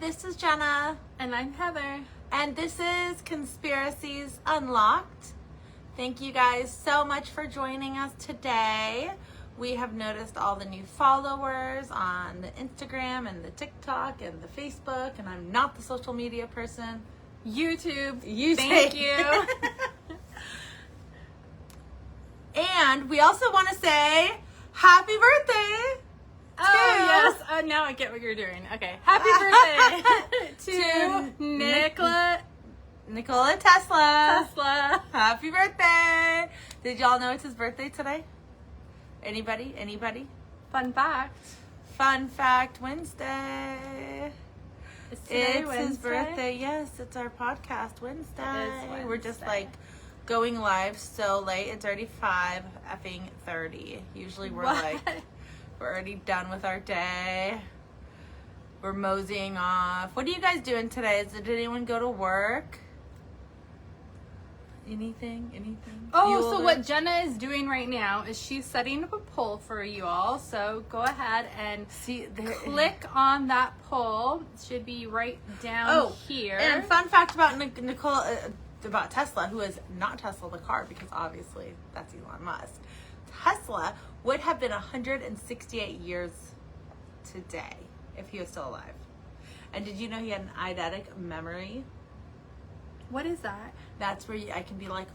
this is Jenna. And I'm Heather. And this is Conspiracies Unlocked. Thank you guys so much for joining us today. We have noticed all the new followers on the Instagram and the TikTok and the Facebook, and I'm not the social media person. YouTube. Thank you. And we also want to say happy birthday. Oh, yes. Now I get what you're doing. Okay. Happy birthday to Nikola Tesla. Tesla. Happy birthday. Did y'all know it's his birthday today? Anybody? Fun fact. Fun fact Wednesday. It's today It's his birthday. Yes, it's our podcast Wednesday. It is Wednesday. We're just like going live so late. It's already 5:30. Usually we're we're already done with our day. We're moseying off. What are you guys doing today? Did anyone go to work? Anything? Oh, so what Jenna is doing right now is she's setting up a poll for you all. So go ahead and click on that poll. It should be right down here. And fun fact about Nicole, about Tesla, who is not Tesla the car, because obviously that's Elon Musk. Tesla would have been 168 years today if he was still alive. And did you know he had an eidetic memory? What is that? That's where I can be like,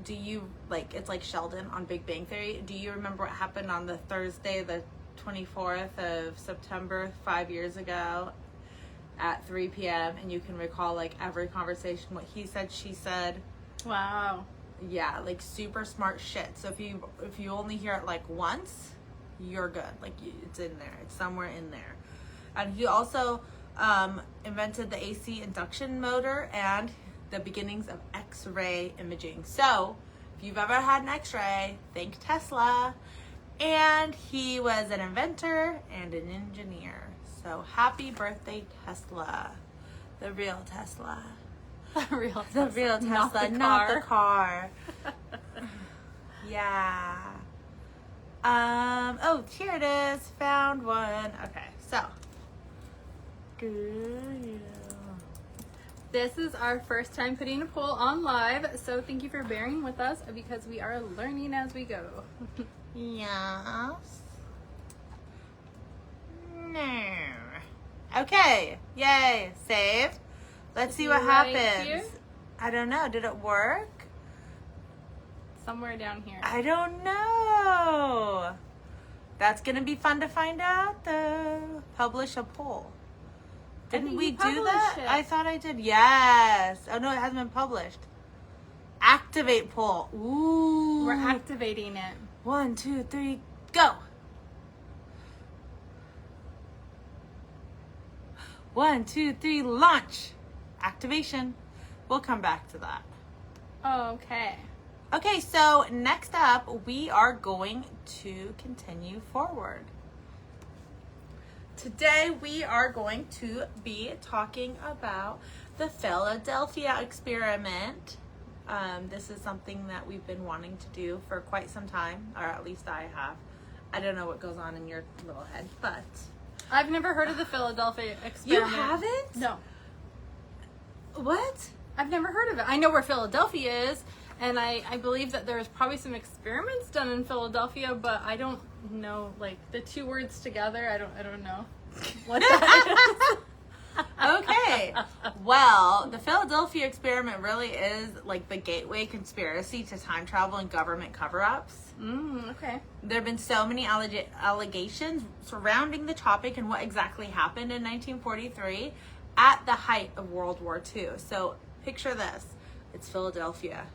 do you, like, it's like Sheldon on Big Bang Theory. Do you remember what happened on the Thursday, the 24th of September, 5 years ago at 3 p.m. and you can recall like every conversation, what he said, she said. Wow. Yeah, like super smart shit. So if you only hear it like once, you're good. Like it's in there. It's somewhere in there. And he also invented the AC induction motor and the beginnings of X-ray imaging. So if you've ever had an X-ray, thank Tesla. And he was an inventor and an engineer. So happy birthday, Tesla. The real Tesla. The real Tesla, not the car. Yeah. Oh, here it is. Found one. Okay, so. This is our first time putting a poll on live, so thank you for bearing with us because we are learning as we go. Yes. No. Okay. Yay. Saved. Let's see what happens. Here? I don't know. Did it work? Somewhere down here. I don't know. That's going to be fun to find out, though. Publish a poll. Didn't we do that? I thought I did. Yes. Oh, no, it hasn't been published. Activate poll. Ooh. We're activating it. 1, 2, 3, go. 1, 2, 3, launch. Activation. We'll come back to that. Okay. Okay, so next up, we are going to continue forward. Today, we are going to be talking about the Philadelphia experiment. This is something that we've been wanting to do for quite some time, or at least I have. I don't know what goes on in your little head, but... I've never heard of the Philadelphia experiment. You haven't? No. What? I've never heard of it. I know where Philadelphia is, and I believe that there's probably some experiments done in Philadelphia, but I don't know, like, the two words together. I don't know what that is. Okay. Well, the Philadelphia experiment really is like the gateway conspiracy to time travel and government cover-ups. Okay. There have been so many allegations surrounding the topic and what exactly happened in 1943 at the height of World War II. So picture this. It's Philadelphia.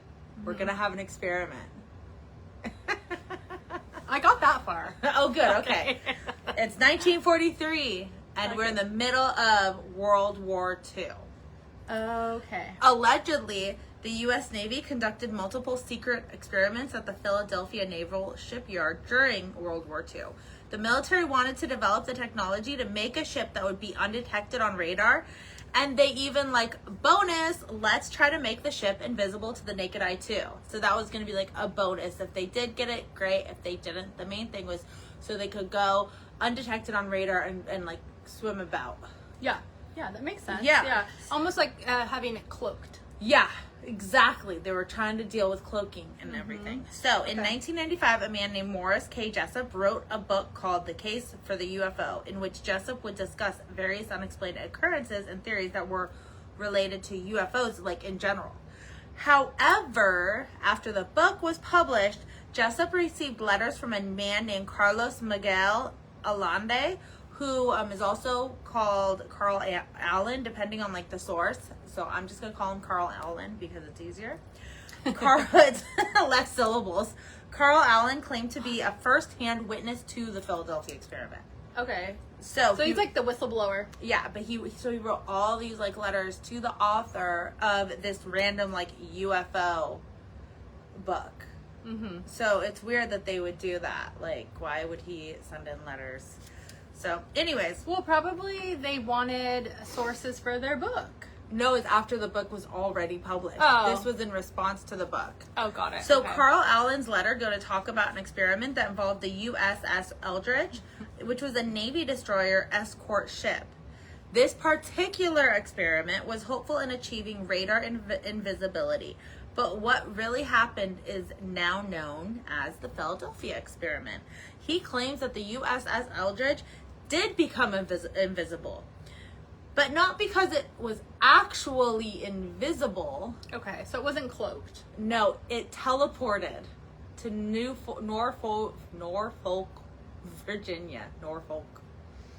We're going to have an experiment. I got that far. Oh, good. Okay. It's 1943, and we're in the middle of World War II. Okay. Allegedly, the U.S. Navy conducted multiple secret experiments at the Philadelphia Naval Shipyard during World War II. The military wanted to develop the technology to make a ship that would be undetected on radar. And they even, like, bonus, let's try to make the ship invisible to the naked eye, too. So that was going to be, like, a bonus. If they did get it, great. If they didn't, the main thing was so they could go undetected on radar and like, swim about. Yeah. Yeah, that makes sense. Yeah. Yeah. Almost like having it cloaked. Yeah, exactly. They were trying to deal with cloaking and everything. So, in 1995, a man named Morris K. Jessup wrote a book called The Case for the UFO, in which Jessup would discuss various unexplained occurrences and theories that were related to UFOs, like in general. However, after the book was published, Jessup received letters from a man named Carlos Miguel Allende, who is also called Carl Allen, depending on like the source. So I'm just gonna call him Carl Allen because it's easier. It's less syllables. Carl Allen claimed to be a first-hand witness to the Philadelphia experiment. Okay. So he's like the whistleblower. Yeah, but he wrote all these like letters to the author of this random like UFO book. Mm-hmm. So it's weird that they would do that. Like, why would he send in letters? So, anyways. Well, probably they wanted sources for their book. No, it's after the book was already published. Oh. This was in response to the book. Oh, got it. So okay. Carl Allen's letter go to talk about an experiment that involved the USS Eldridge, which was a Navy destroyer escort ship. This particular experiment was hopeful in achieving radar invisibility. But what really happened is now known as the Philadelphia experiment. He claims that the USS Eldridge did become invisible. But not because it was actually invisible. Okay, so it wasn't cloaked. No, it teleported to Norfolk, Virginia. Norfolk.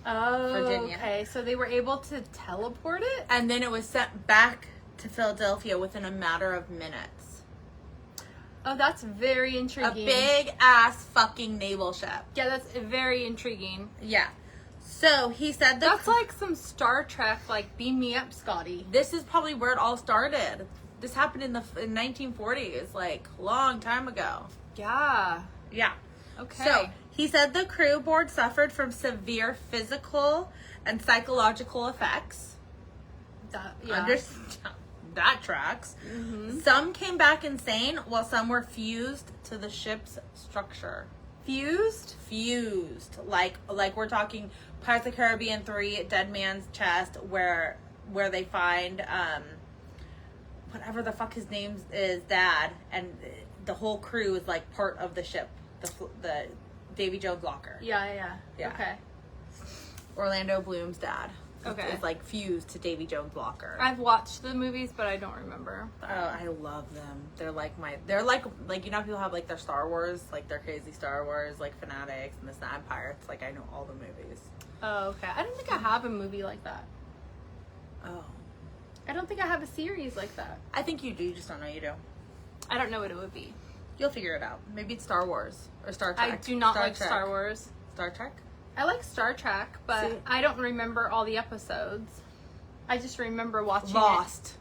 Oh, Virginia. Okay, so they were able to teleport it? And then it was sent back to Philadelphia within a matter of minutes. Oh, that's very A intriguing. big ass fucking naval ship. Yeah, that's very intriguing. Yeah. So he said that That's like some Star Trek, like, beam me up, Scotty. this is probably where it all started. This happened in 1940s, like long time ago. Yeah. Yeah. Okay. So he said the crew board suffered from severe physical and psychological effects. Yeah. That tracks. Mm-hmm. Some came back insane, while some were fused to the ship's structure. Fused? Fused, like we're talking Pirates of the Caribbean 3, Dead Man's Chest, where they find whatever the fuck his name is, Dad, and the whole crew is like part of the ship, the Davy Jones locker. Yeah. Okay. Orlando Bloom's dad. Okay. Is like fused to Davy Jones' locker. I've watched the movies, but I don't remember. Oh, I love them. They're like you know how people have like their Star Wars, like their crazy Star Wars, like fanatics and this and that, Pirates. Like I know all the movies. Oh, okay. I don't think I have a movie like that. Oh. I don't think I have a series like that. I think you do, you just don't know you do. I don't know what it would be. You'll figure it out. Maybe it's Star Wars or Star Trek. I do not like Trek. Star Wars. Star Trek? I like Star Trek, but See? I don't remember all the episodes. I just remember watching Lost.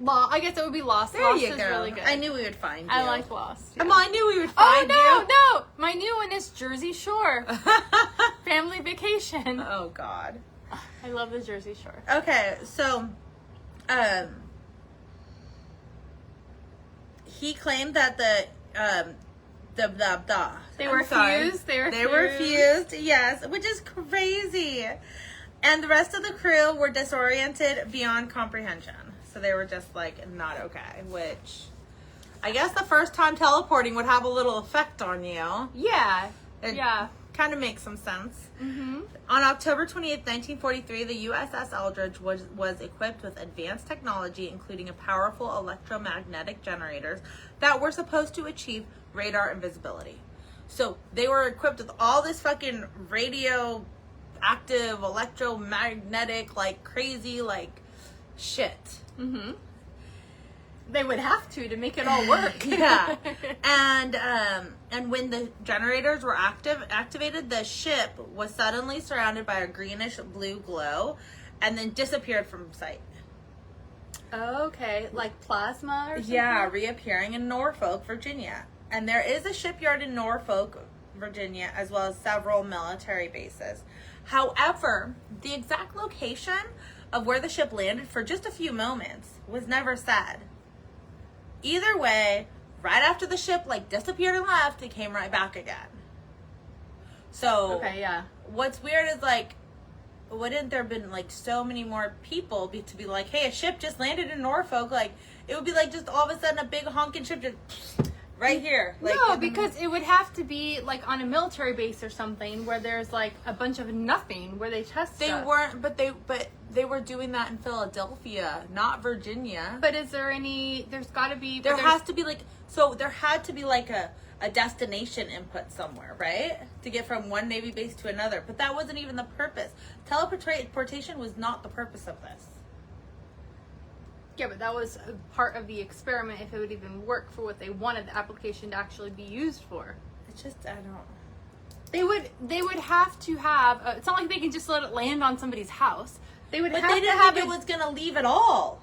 I guess it would be Lost. There Lost you is go. really good. I knew we would find you. I like Lost. Yeah. Well, I knew we would find you. Oh, no. My new one is Jersey Shore. Family Vacation. Oh, God. I love the Jersey Shore. Okay, so, he claimed that They were fused. They were fused, yes, which is crazy. And the rest of the crew were disoriented beyond comprehension. So they were just like not okay, which I guess the first time teleporting would have a little effect on you. Yeah. It Yeah. kind of makes some sense. Mm-hmm. On October 28th, 1943, the USS Eldridge was equipped with advanced technology, including a powerful electromagnetic generators that were supposed to achieve radar invisibility. So they were equipped with all this fucking radioactive, electromagnetic, like crazy, like shit. Mm-hmm. They would have to make it all work. Yeah. And when the generators were activated, the ship was suddenly surrounded by a greenish blue glow and then disappeared from sight. Okay, like plasma or something? Yeah, reappearing in Norfolk, Virginia. And there is a shipyard in Norfolk, Virginia, as well as several military bases. However, the exact location of where the ship landed for just a few moments was never said. Either way, right after the ship like disappeared and left, it came right back again. So Okay, yeah. what's weird is like wouldn't there have been like so many more people to be like, hey, a ship just landed in Norfolk? Like, it would be like just all of a sudden a big honking ship just right here. Like, no, because it would have to be like on a military base or something where there's like a bunch of nothing where they test they stuff. weren't, but they were doing that in Philadelphia, not Virginia. But is there any? There's got to be. There has to be like, so there had to be like a destination input somewhere, right? To get from one Navy base to another. But that wasn't even the purpose. Teleportation was not the purpose of this. Yeah, but that was a part of the experiment if it would even work for what they wanted the application to actually be used for. It's just, I don't. They would have to have. It's not like they can just let it land on somebody's house. They would But have they didn't to have think it was gonna leave at all.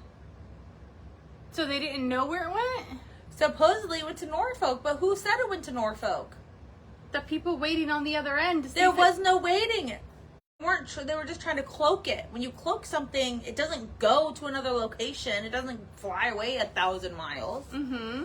So they didn't know where it went? Supposedly it went to Norfolk, but who said it went to Norfolk? The people waiting on the other end. To see There if was no waiting. They were just trying to cloak it. When you cloak something, it doesn't go to another location. It doesn't fly away 1,000 miles. Mm-hmm.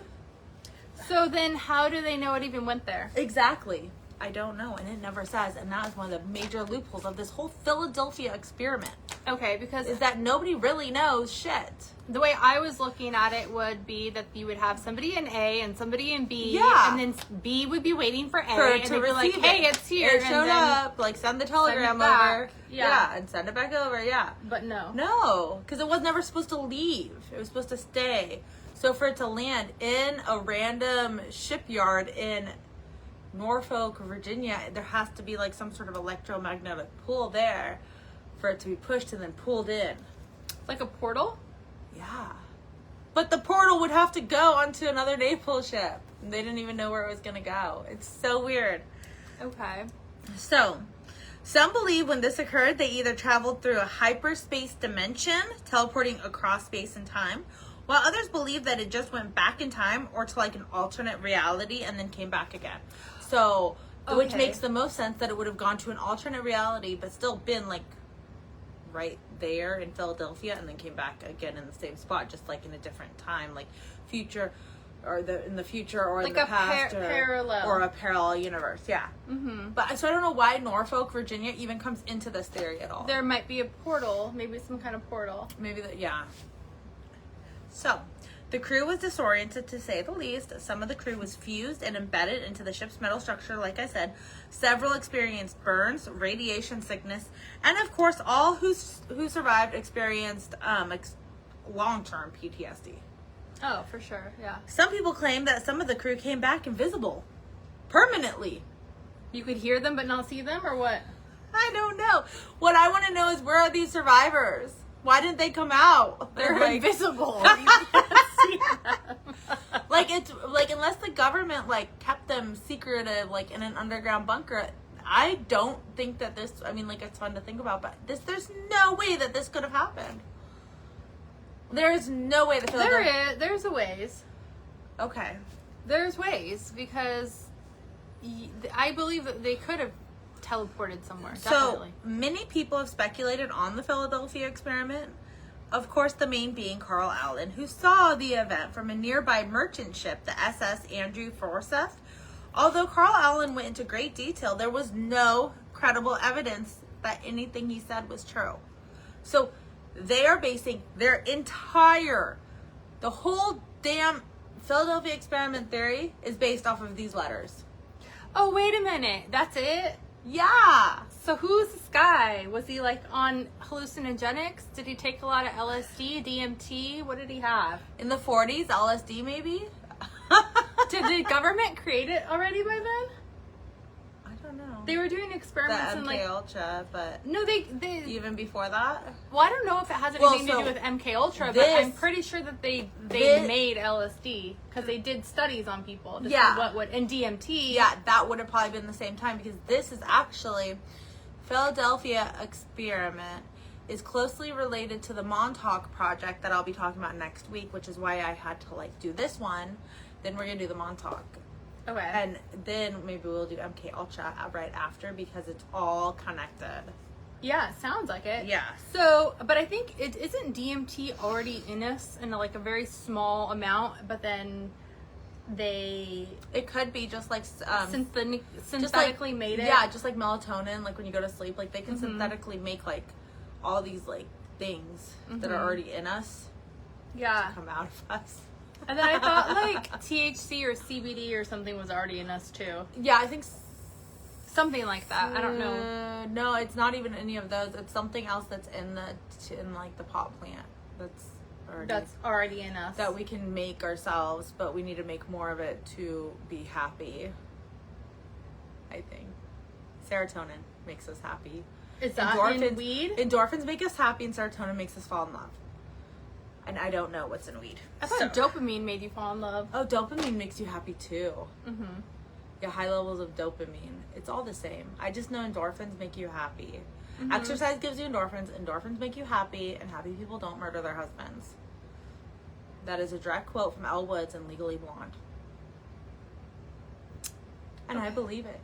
So then how do they know it even went there? Exactly. I don't know, and it never says. And that is one of the major loopholes of this whole Philadelphia experiment. Okay, because Is that nobody really knows shit. the way I was looking at it would be that you would have somebody in A and somebody in B, Yeah. and then B would be waiting for A, and To they'd be like, receive "Hey, it. it's here," It and showed then, up. Like, send the telegram back. over. Yeah. And send it back over. Yeah. But no. No, because it was never supposed to leave. It was supposed to stay. So for it to land in a random shipyard in Norfolk, Virginia, there has to be like some sort of electromagnetic pull there for it to be pushed and then pulled in. Like a portal? Yeah. But the portal would have to go onto another naval ship. And they didn't even know where it was going to go. It's so weird. Okay. So, some believe when this occurred, they either traveled through a hyperspace dimension, teleporting across space and time, while others believe that it just went back in time or to like an alternate reality and then came back again. So, which Okay. makes the most sense that it would have gone to an alternate reality, but still been like right there in Philadelphia and then came back again in the same spot, just like in a different time, like future or in the future or Like in the a past parallel. or a parallel universe. Yeah. Mm-hmm. But so I don't know why Norfolk, Virginia even comes into this theory at all. There might be a portal, maybe some kind of portal. Maybe that, yeah. So, the crew was disoriented to say the least. Some of the crew was fused and embedded into the ship's metal structure, like I said. Several experienced burns, radiation sickness, and of course, all who survived experienced long-term PTSD. Oh, for sure, yeah. Some people claim that some of the crew came back invisible, permanently. You could hear them but not see them, or what? I don't know. What I want to know is, where are these survivors? Why didn't they come out? They're Like- invisible. You can't see them. Like, it's like, unless the government like kept them secretive, like in an underground bunker, I don't think that this, I mean, like, it's fun to think about, but there's no way that this could have happened. There's no way that There's a ways. Okay. There's ways, because I believe that they could have teleported somewhere. Definitely. So many people have speculated on the Philadelphia experiment. Of course, the main being Carl Allen, who saw the event from a nearby merchant ship, the SS Andrew Forsyth. Although Carl Allen went into great detail, there was no credible evidence that anything he said was true. So they are basing the whole damn Philadelphia experiment theory is based off of these letters. Oh, wait a minute. That's it? Yeah. So who's this guy? Was he like on hallucinogenics? Did he take a lot of LSD, DMT? What did he have? In the 40s, LSD maybe? Did the government create it already by then? I don't know. They were doing The experiments in MK like Ultra, but no, they even before that? well, I don't know if it has Well, anything to so do with MK Ultra, but this- I'm pretty sure that they this- made LSD because they did studies on people. To see Yeah. what would and DMT. Yeah, that would have probably been the same time, because this is actually Philadelphia experiment is closely related to the Montauk project that I'll be talking about next week, which is why I had to like do this one. Then we're gonna do the Montauk, Okay. and then maybe we'll do MK Ultra right after, because it's all connected. Yeah, it sounds like it. Yeah. So, but I think it isn't DMT already in us in like a very small amount, but then It could be just like synthetically made it. Yeah, just like melatonin. Like when you go to sleep, like they can synthetically make like all these like things that are already in us. Yeah, to come out of us. And then I thought like THC or CBD or something was already in us too. Yeah, I think something like that. I don't know. No, it's not even any of those. It's something else that's in like the pot plant. That's already in us. That we can make ourselves, but we need to make more of it to be happy. I think serotonin makes us happy. Is that in weed? Endorphins make us happy, and serotonin makes us fall in love. And I don't know what's in weed. I thought dopamine made you fall in love. Oh, dopamine makes you happy too. Yeah, high levels of dopamine. It's all the same. I just know endorphins make you happy. Exercise gives you endorphins. Endorphins make you happy, and happy people don't murder their husbands. That is a direct quote from Elle Woods in Legally Blonde. And I believe it.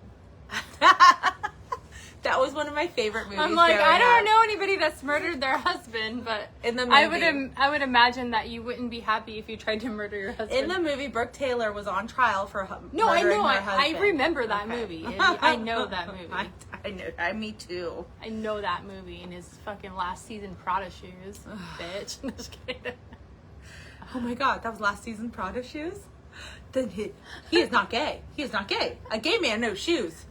That was one of my favorite movies. I'm like, I don't know anybody that's murdered their husband, but in the movie, I would imagine that you wouldn't be happy if you tried to murder your husband. In the movie, Brooke Taylor was on trial for No, I know. her husband. I remember that movie. I know that movie. I know. Me too. I know that movie and his fucking last season Prada shoes, bitch. Just kidding. Oh my god, that was last season Prada shoes? Then he is not gay. He is not gay. A gay man knows shoes.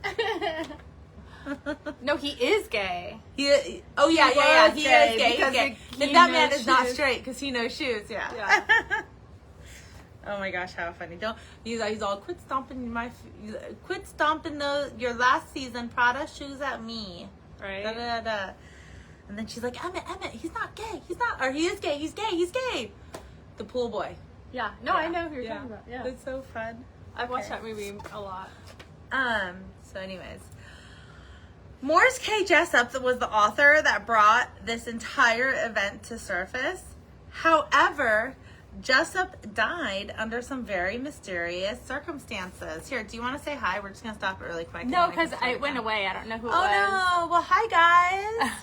No, he is gay. He is gay. He's gay. Then that man is not straight because he knows shoes. Yeah. Oh my gosh, how funny! He's all quit stomping your last season Prada shoes at me. Right. Da, da, da. And then she's like, Emmett, he's not gay. Or he is gay. He's gay. The pool boy. Yeah. No, I know who you're talking about. Yeah. It's so fun. I've watched that movie a lot. So anyways. Morris K. Jessup was the author that brought this entire event to surface. However, Jessup died under some very mysterious circumstances. Here, do you want to say hi? We're just going to stop it really quick. No, because it went away. I don't know who it was. Oh, no. Well, hi,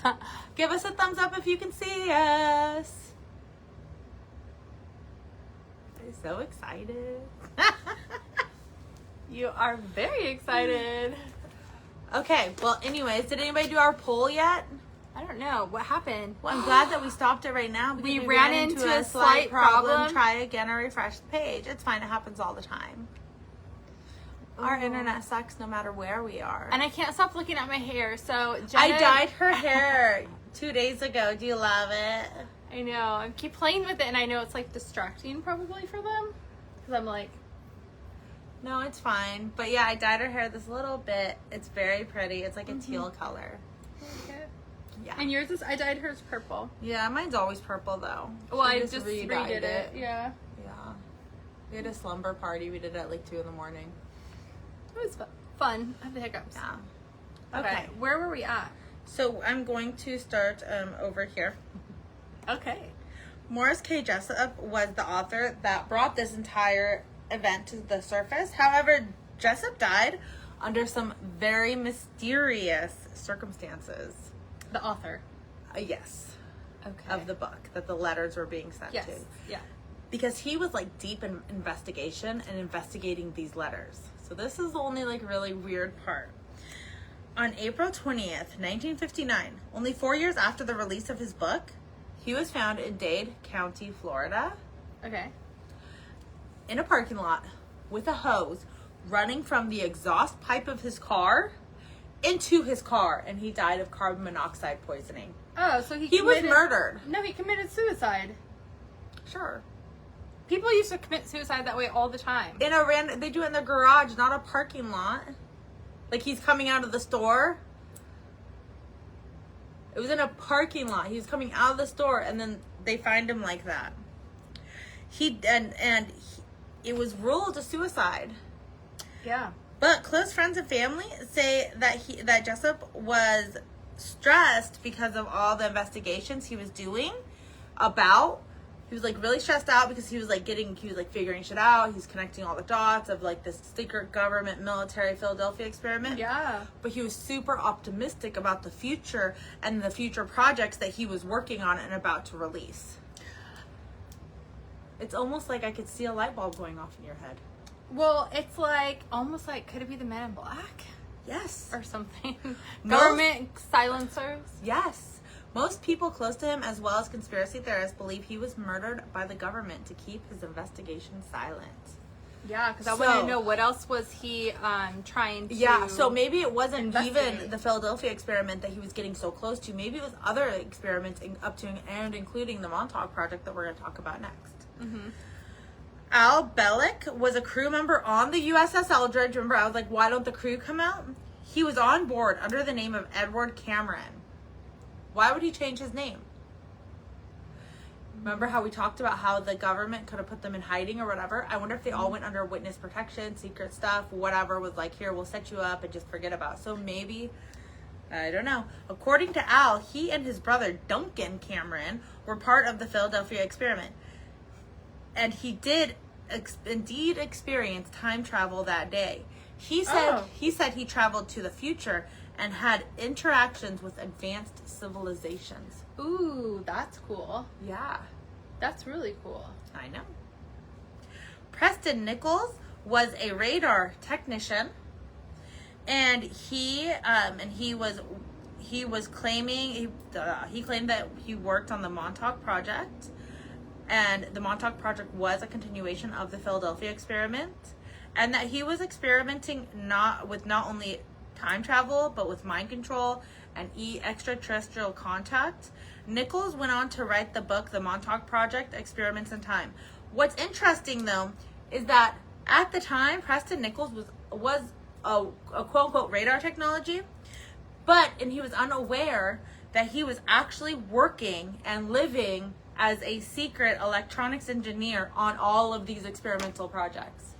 guys. Give us a thumbs up if you can see us. I'm so excited. You are very excited. Okay, well, anyways, did anybody do our poll yet? I don't know. What happened? Well, I'm glad that we stopped it right now. We ran into a slight problem. Try again or refresh the page. It's fine. It happens all the time. Our internet sucks no matter where we are. And I can't stop looking at my hair. So I dyed her hair 2 days ago. Do you love it? I know. I keep playing with it, and I know it's like distracting probably for them. Because I'm like... No, it's fine. But yeah, I dyed her hair this little bit. It's very pretty. It's like a teal color. Okay. Yeah. And yours is, I dyed hers purple. Yeah, mine's always purple though. Well, I just redid it. Yeah. Yeah. We had a slumber party. We did it at like 2 a.m. It was fun. I have the hiccups. Yeah. Okay. Where were we at? So I'm going to start over here. Okay. Morris K. Jessup was the author that brought this entire event to the surface. However, Jessup died under some very mysterious circumstances. The author. Yes. Okay. Of the book that the letters were being sent to. Yeah. Because he was like deep in investigation and investigating these letters. So this is the only like really weird part. On April 20th, 1959, only 4 years after the release of his book, he was found in Dade County, Florida. Okay. In a parking lot with a hose running from the exhaust pipe of his car into his car, and he died of carbon monoxide poisoning. Oh, so he was murdered. No, he committed suicide. Sure. People used to commit suicide that way all the time. They do it in their garage, not a parking lot. Like he's coming out of the store. It was in a parking lot. He was coming out of the store, and then they find him like that. It was ruled a suicide. Yeah. But close friends and family say that Jessup was stressed because of all the investigations he was doing about. He was like really stressed out because he was like figuring shit out. He's connecting all the dots of like this secret government military Philadelphia experiment. Yeah. But he was super optimistic about the future and the future projects that he was working on and about to release. It's almost like I could see a light bulb going off in your head. Well, it's like, almost like, could it be the Man in Black? Yes. Or something. Most- Government silencers? Yes. Most people close to him, as well as conspiracy theorists, believe he was murdered by the government to keep his investigation silent. Yeah, because I want to know, what else was he trying to... Yeah, so maybe it wasn't investigate. even the Philadelphia experiment that he was getting so close to. Maybe it was other experiments up to and including the Montauk Project that we're going to talk about next. Mm-hmm. Al Bellick was a crew member on the USS Eldridge. Remember, I was like, why don't the crew come out? He was on board under the name of Edward Cameron. Why would he change his name? Remember how we talked about how the government could have put them in hiding or whatever? I wonder if they all went under witness protection, secret stuff, whatever, was like, here, we'll set you up and just forget about it. So maybe, I don't know. According to Al, he and his brother, Duncan Cameron, were part of the Philadelphia experiment. And he did indeed experience time travel that day. He said he traveled to the future and had interactions with advanced civilizations. Ooh, that's cool. Yeah. That's really cool. I know. Preston Nichols was a radar technician, and he was claiming he claimed that he worked on the Montauk Project, and the Montauk Project was a continuation of the Philadelphia experiment, and that he was experimenting not only time travel but with mind control and extraterrestrial contact. Nichols went on to write the book, The Montauk Project, Experiments in Time. What's interesting, though, is that at the time, Preston Nichols was a quote-unquote radar technology, and he was unaware that he was actually working and living as a secret electronics engineer on all of these experimental projects.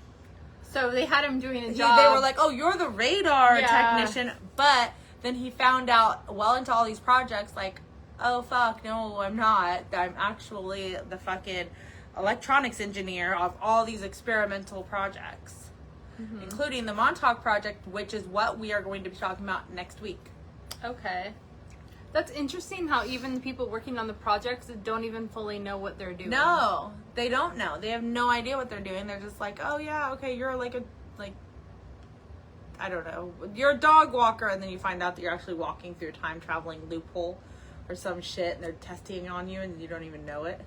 So they had him doing a job. They were like, oh, you're the radar technician, but then he found out well into all these projects, like, oh, fuck, no, I'm not. I'm actually the fucking electronics engineer of all these experimental projects, including the Montauk Project, which is what we are going to be talking about next week. Okay. That's interesting how even the people working on the projects don't even fully know what they're doing. No, they don't know. They have no idea what they're doing. They're just like, oh, yeah, okay, you're I don't know, you're a dog walker, and then you find out that you're actually walking through a time traveling loophole or some shit, and they're testing on you, and you don't even know it.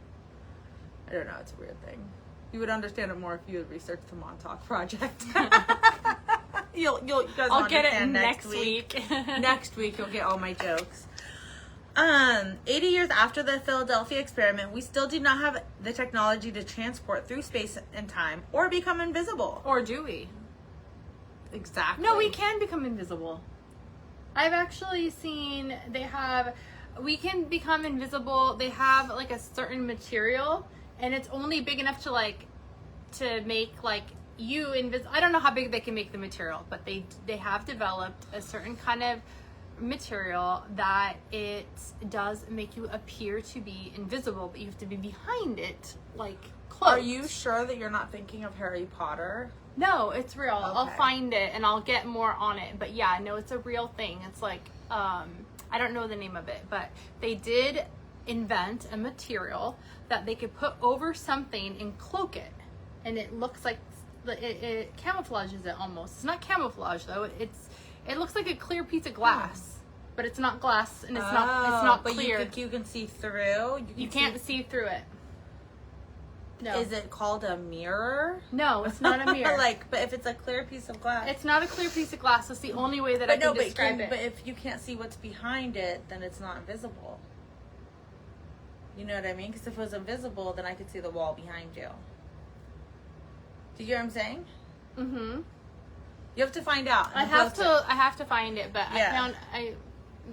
I don't know. It's a weird thing. You would understand it more if you had researched the Montauk Project. you guys I'll will get it understand next week. Next week, you'll get all my jokes. 80 years after the Philadelphia experiment, we still do not have the technology to transport through space and time or become invisible. Or do we? Exactly. No, we can become invisible. I've actually seen we can become invisible. They have like a certain material, and it's only big enough to make like you invisible. I don't know how big they can make the material, but they have developed a certain kind of material that it does make you appear to be invisible, but you have to be behind it, like close. Are you sure that you're not thinking of Harry Potter? No, it's real. Okay. I'll find it and I'll get more on it. But yeah, no, it's a real thing. It's like, I don't know the name of it, but they did invent a material that they could put over something and cloak it. And it looks like, it camouflages it almost. It's not camouflage though. It looks like a clear piece of glass. But it's not glass and it's not clear. But you can see through. You can't see through it. No. Is it called a mirror? No, it's not a mirror. But if it's a clear piece of glass. It's not a clear piece of glass. That's the only way that I can describe it. But if you can't see what's behind it, then it's not invisible. You know what I mean? Because if it was invisible, then I could see the wall behind you. Do you hear what I'm saying? Mm-hmm. You have to find out. I have to find it, but Yeah.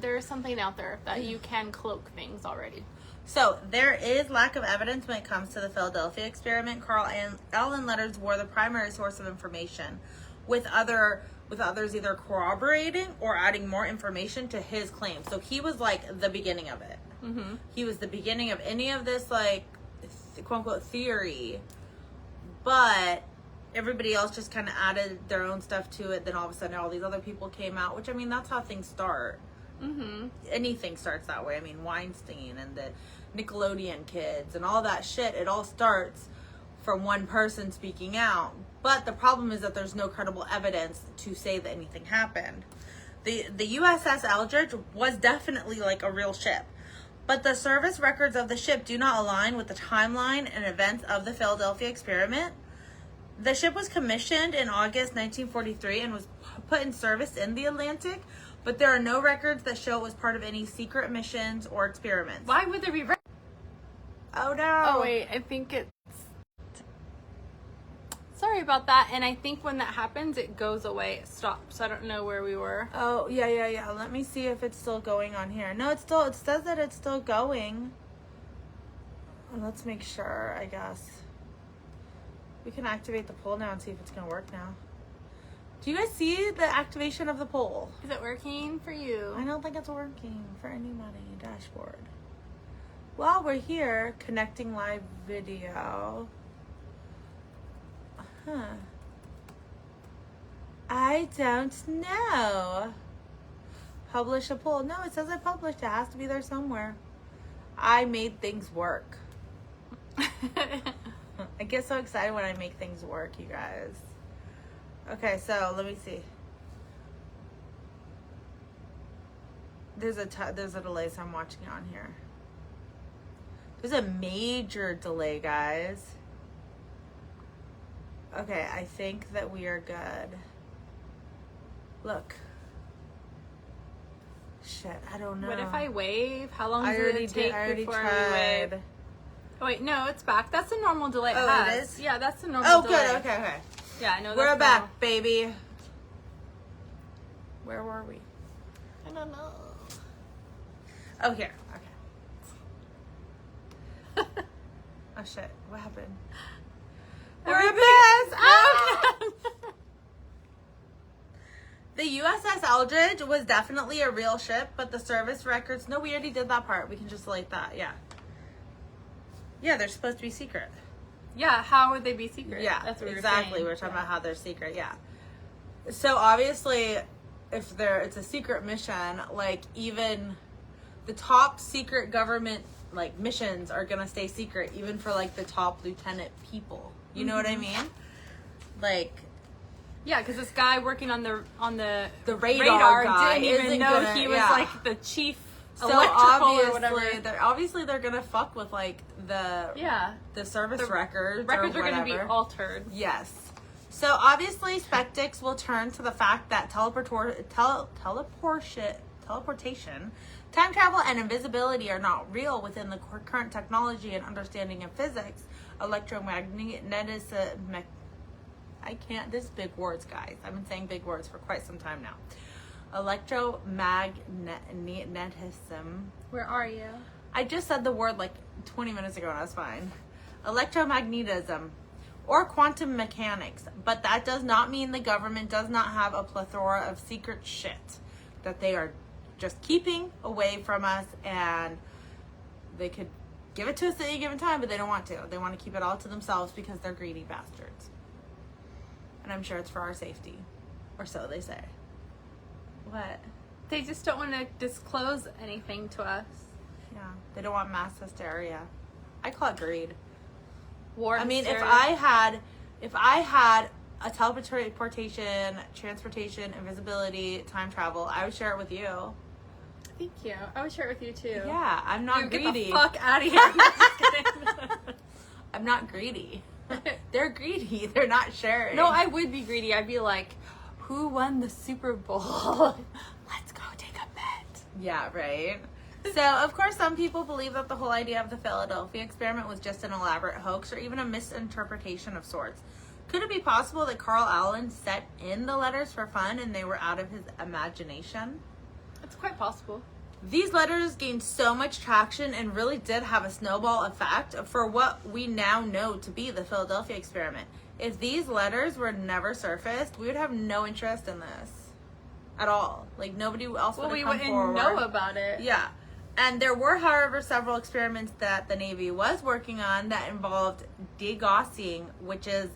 there's something out there that you can cloak things already. So there is lack of evidence when it comes to the Philadelphia experiment. Carl and Allen letters were the primary source of information, with others either corroborating or adding more information to his claims. So he was like the beginning of it. Mm-hmm. He was the beginning of any of this like quote unquote theory, but everybody else just kind of added their own stuff to it. Then all of a sudden all these other people came out, which I mean that's how things start. Mm-hmm. Anything starts that way. I mean, Weinstein and the Nickelodeon kids and all that shit, it all starts from one person speaking out. But the problem is that there's no credible evidence to say that anything happened. The USS Eldridge was definitely like a real ship, but the service records of the ship do not align with the timeline and events of the Philadelphia experiment. The ship was commissioned in August 1943 and was put in service in the Atlantic, but there are no records that show it was part of any secret missions or experiments. Why would there be records? Oh no. Oh wait, I think it's... Sorry about that. And I think when that happens, it goes away. It stops. I don't know where we were. Oh, yeah. Let me see if it's still going on here. No, it says that it's still going. Let's make sure, I guess. We can activate the poll now and see if it's going to work now. Do you guys see the activation of the poll? Is it working for you? I don't think it's working for anybody. Dashboard. While we're here, connecting live video. Huh. I don't know. Publish a poll. No, it says I published. It has to be there somewhere. I made things work. I get so excited when I make things work, you guys. Okay, so let me see. There's a delay, so I'm watching it on here. There's a major delay, guys. Okay, I think that we are good. Look. Shit, I don't know. What if I wave? How long does it take before we tried. wave? Oh wait, no, it's back. That's a normal delay. Oh, it is? Yeah, that's a normal delay. Oh, good. Okay. Yeah, I know. We're that's back, normal. baby. Where were we? I don't know. Oh, here. Okay. Oh, shit. What happened? We're back. Ah! The USS Eldridge was definitely a real ship, but the service records... No, we already did that part. We can just delete that. Yeah. Yeah, they're supposed to be secret. Yeah, how would they be secret? Yeah, that's what exactly. we were We're talking about how they're secret. Yeah. So obviously, if it's a secret mission, like even the top secret government like missions are gonna stay secret, even for like the top lieutenant people. You know what I mean? Like. Yeah, because this guy working on the radar guy didn't even isn't know gonna, he was yeah. like the chief So electrical or whatever. obviously they're gonna fuck with like the service records. Records or are gonna be whatever. altered. Yes. So obviously skeptics will turn to the fact that teleportation, time travel, and invisibility are not real within the current technology and understanding of physics. Electromagnetism. I can't. This is big words, guys. I've been saying big words for quite some time now. Electromagnetism. Where are you? I just said the word like 20 minutes ago and I was fine. Electromagnetism or quantum mechanics. But that does not mean the government does not have a plethora of secret shit that they are just keeping away from us, and they could give it to us at any given time, but they don't want to. They want to keep it all to themselves because they're greedy bastards. And I'm sure it's for our safety. Or so they say. What? They just don't want to disclose anything to us. Yeah. They don't want mass hysteria. I call it greed. War I mean, hysteria. if I had a teleportation, transportation, invisibility, time travel, I would share it with you. Thank you. I would share it with you too. Yeah, I'm not greedy. Get the fuck out of here. I'm just kidding. I'm not greedy. They're greedy. They're not sharing. No, I would be greedy. I'd be like, who won the Super Bowl? Let's go take a bet. Yeah, right. So, of course, some people believe that the whole idea of the Philadelphia experiment was just an elaborate hoax or even a misinterpretation of sorts. Could it be possible that Carl Allen set in the letters for fun and they were out of his imagination? It's quite possible. These letters gained so much traction and really did have a snowball effect for what we now know to be the Philadelphia experiment. If these letters were never surfaced, we would have no interest in this at all. Like, nobody else would have come forward. Well, we wouldn't know about it. Yeah. And there were, however, several experiments that the Navy was working on that involved degaussing, which is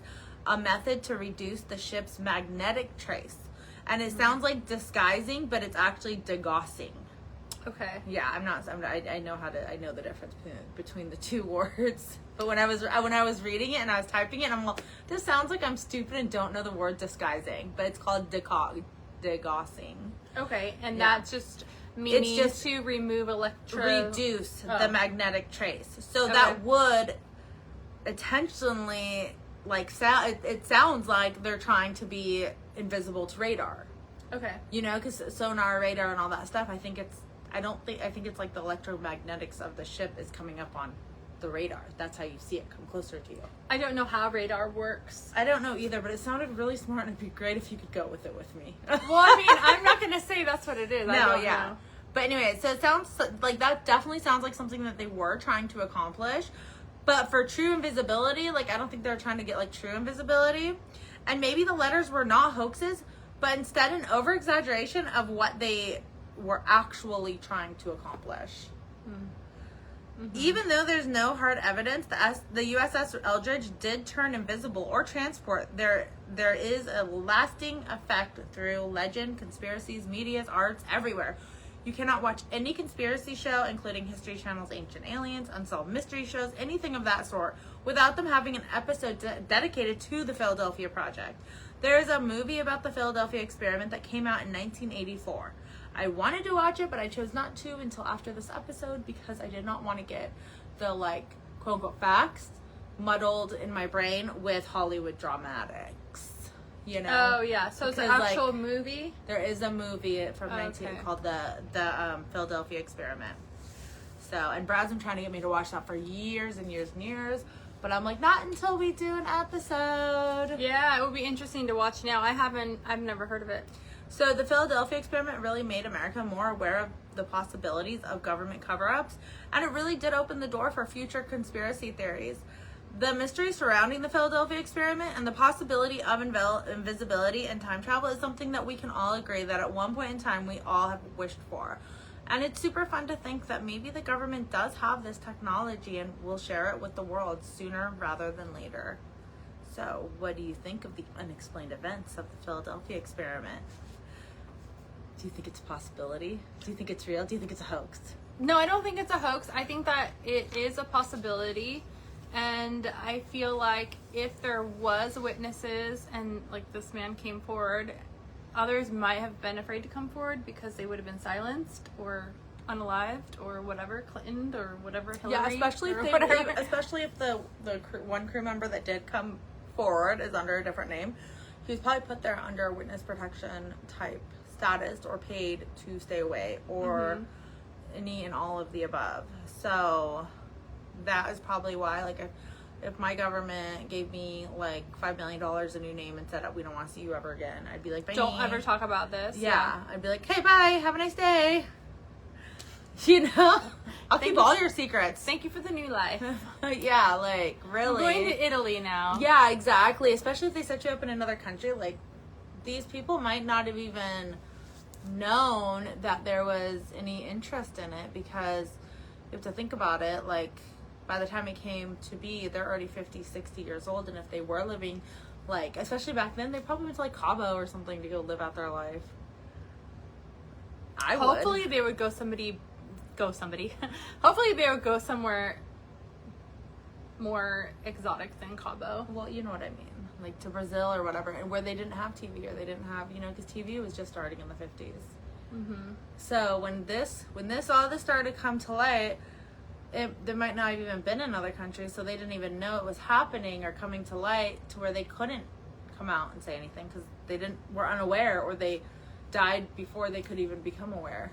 a method to reduce the ship's magnetic trace. And it sounds like disguising, but it's actually degaussing. Okay. Yeah, I know the difference between the two words. But when I was reading it and I was typing it, I'm like, this sounds like I'm stupid and don't know the word disguising. But it's called degaussing. Okay, and Yeah. that's just meaning just to remove reduce the magnetic trace. So Okay. that would intentionally it sounds like they're trying to be invisible to radar. Okay. You know, because sonar, radar, and all that stuff. I think it's like the electromagnetics of the ship is coming up on the radar. That's how you see it come closer to you. I don't know how radar works. I don't know either, but it sounded really smart, and it'd be great if you could go with it with me. Well, I mean, I'm not going to say that's what it is. I don't know. But anyway, so it sounds like that definitely sounds like something that they were trying to accomplish. But for true invisibility, like, I don't think they're trying to get, like, true invisibility. And maybe the letters were not hoaxes, but instead an over-exaggeration of what they were actually trying to accomplish. Mm-hmm. Even though there's no hard evidence, the USS Eldridge did turn invisible or transport, there is a lasting effect through legend, conspiracies, medias, arts, everywhere. You cannot watch any conspiracy show, including History Channel's Ancient Aliens, Unsolved Mystery shows, anything of that sort, without them having an episode dedicated to the Philadelphia Project. There is a movie about the Philadelphia experiment that came out in 1984. I wanted to watch it, but I chose not to until after this episode because I did not want to get the, like, quote-unquote facts muddled in my brain with Hollywood dramatics. You know? Oh, yeah. So it's an actual movie? There is a movie from called the Philadelphia Experiment. So, and Brad's been trying to get me to watch that for years and years and years. But I'm like, not until we do an episode. Yeah, it would be interesting to watch now. I've never heard of it. So the Philadelphia Experiment really made America more aware of the possibilities of government cover-ups. And it really did open the door for future conspiracy theories. The mystery surrounding the Philadelphia Experiment and the possibility of invisibility and time travel is something that we can all agree that at one point in time we all have wished for. And it's super fun to think that maybe the government does have this technology and will share it with the world sooner rather than later. So, what do you think of the unexplained events of the Philadelphia Experiment? Do you think it's a possibility? Do you think it's real? Do you think it's a hoax? No, I don't think it's a hoax. I think that it is a possibility. And I feel like if there was witnesses and, like, this man came forward, others might have been afraid to come forward because they would have been silenced or unalived or whatever, Clinton or whatever, Hillary. Yeah, especially if the one crew member that did come forward is under a different name. He was probably put there under witness protection type status or paid to stay away or any and all of the above. So that is probably why, like, if my government gave me like $5 million a new name and said, we don't want to see you ever again, I'd be like, bye. Don't ever talk about this. Yeah. I'd be like, hey, bye, have a nice day. You know, I'll keep all your secrets. Thank you for the new life. Yeah, like, really. I'm going to Italy now. Yeah, exactly. Especially if they set you up in another country. Like, these people might not have even known that there was any interest in it because you have to think about it. Like, by the time it came to be, they're already 50, 60 years old. And if they were living, like, especially back then, they probably went to, like, Cabo or something to go live out their life. Hopefully they would Hopefully they would go somewhere more exotic than Cabo. Well, you know what I mean. Like to Brazil or whatever, and where they didn't have TV or they didn't have, you know, because TV was just starting in the 50s. Mm-hmm. So when all this started to come to light, there might not have even been another country, so they didn't even know it was happening or coming to light to where they couldn't come out and say anything because they were unaware or they died before they could even become aware.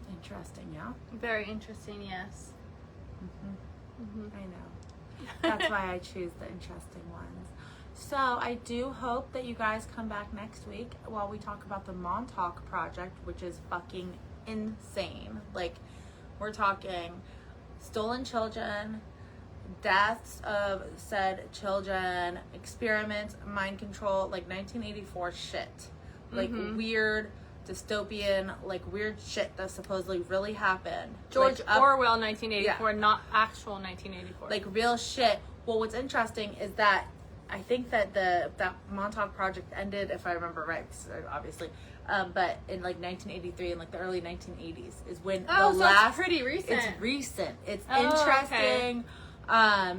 Interesting, yeah? Very interesting, yes. I know. That's why I choose the interesting ones. So I do hope that you guys come back next week while we talk about the Montauk Project, which is fucking insane. Like, we're talking stolen children, deaths of said children, experiments, mind control, like 1984 shit. Like weird, dystopian, like weird shit that supposedly really happened. George like, Orwell 1984, not actual 1984. Like real shit. Well, what's interesting is that I think that that Montauk Project ended, if I remember right, obviously, But in like 1983 and like the early 1980s is when Oh, the so last. it's pretty recent. It's recent. It's Oh, interesting.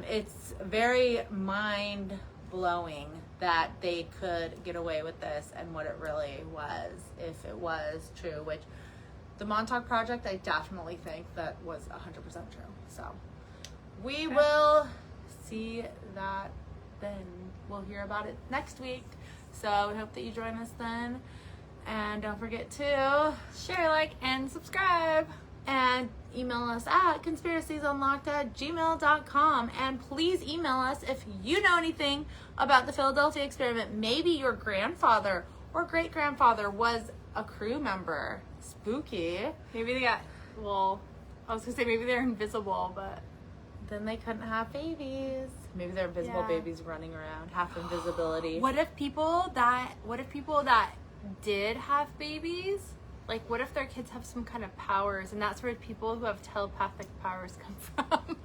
It's very mind blowing that they could get away with this and what it really was, if it was true. Which the Montauk Project, I definitely think that was 100% true. So we will see that then. We'll hear about it next week. So we hope that you join us then. And don't forget to Share, like, and subscribe. and email us at conspiraciesunlocked@gmail.com. And please email us if you know anything about the Philadelphia experiment. Maybe your grandfather or great grandfather was a crew member. Spooky. Maybe they got, well, I was going to say maybe they're invisible, but Then they couldn't have babies. Maybe they're invisible babies running around, half invisibility. what if people that did have babies, like what if their kids have some kind of powers, and that's where people who have telepathic powers come from?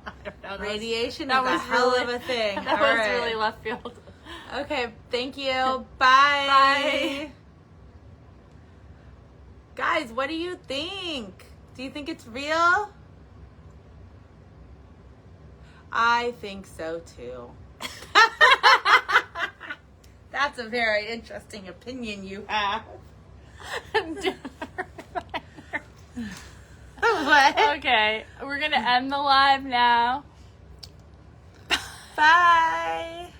I don't know. Radiation that is a was hell really- of a thing. That All was right. really left field. Okay, thank you. Bye. Bye. Guys, what do you think? Do you think it's real? I think so too. That's a very interesting opinion you have. What? Okay, we're gonna end the live now. Bye.